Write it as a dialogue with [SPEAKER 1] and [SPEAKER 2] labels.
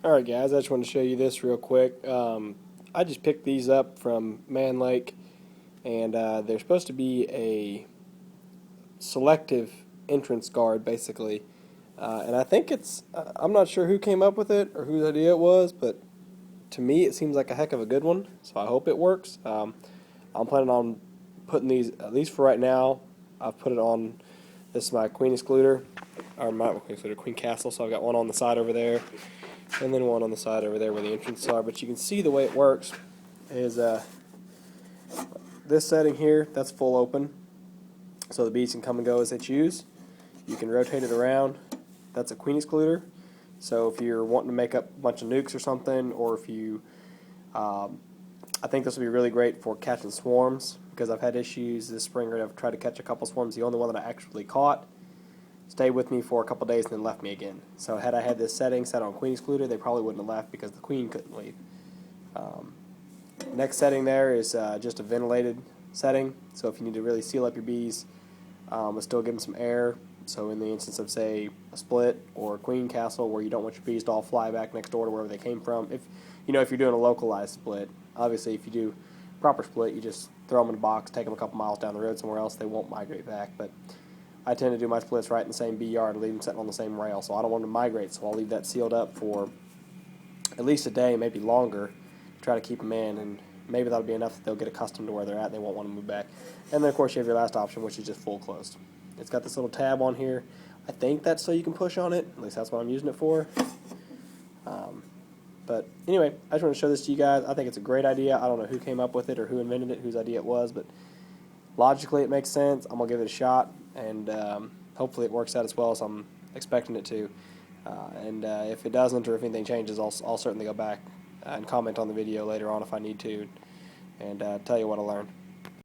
[SPEAKER 1] Alright guys, I just want to show you this real quick. I just picked these up from Mann Lake, and they're supposed to be a selective entrance guard basically. And I think I'm not sure who came up with it or whose idea it was, but to me it seems like a heck of a good one, so I hope it works. I'm planning on putting these, at least for right now, I've put it on, this is my queen excluder, or my queen excluder, queen castle, so I've got one on the side over there, and then one on the side over there where the entrances are. But you can see the way it works is this setting here, that's full open, so the bees can come and go as they choose. You can rotate it around. That's a queen excluder. So if you're wanting to make up a bunch of nukes or something, or if you, I think this will be really great for catching swarms, because I've had issues this spring where I've tried to catch a couple swarms. The only one that I actually caught stayed with me for a couple days and then left me again. So had I had this setting set on queen excluder, they probably wouldn't have left because the queen couldn't leave. Next setting there is just a ventilated setting. So if you need to really seal up your bees, but still give them some air. So in the instance of, say, a split or a queen castle where you don't want your bees to all fly back next door to wherever they came from, if you're doing a localized split, obviously if you do proper split, you just throw them in a box, take them a couple miles down the road somewhere else, they won't migrate back. But I tend to do my splits right in the same bee yard, leave them sitting on the same rail, so I don't want them to migrate, so I'll leave that sealed up for at least a day, maybe longer, to try to keep them in, and maybe that'll be enough that they'll get accustomed to where they're at and they won't want to move back. And then of course you have your last option, which is just full closed. It's got this little tab on here. I think that's so you can push on it, at least that's what I'm using it for. But anyway, I just want to show this to you guys. I think it's a great idea. I don't know who came up with it or who invented it, whose idea it was, but logically it makes sense. I'm going to give it a shot, and hopefully it works out as well as I'm expecting it to. And if it doesn't, or if anything changes, I'll certainly go back and comment on the video later on if I need to, and tell you what I learned.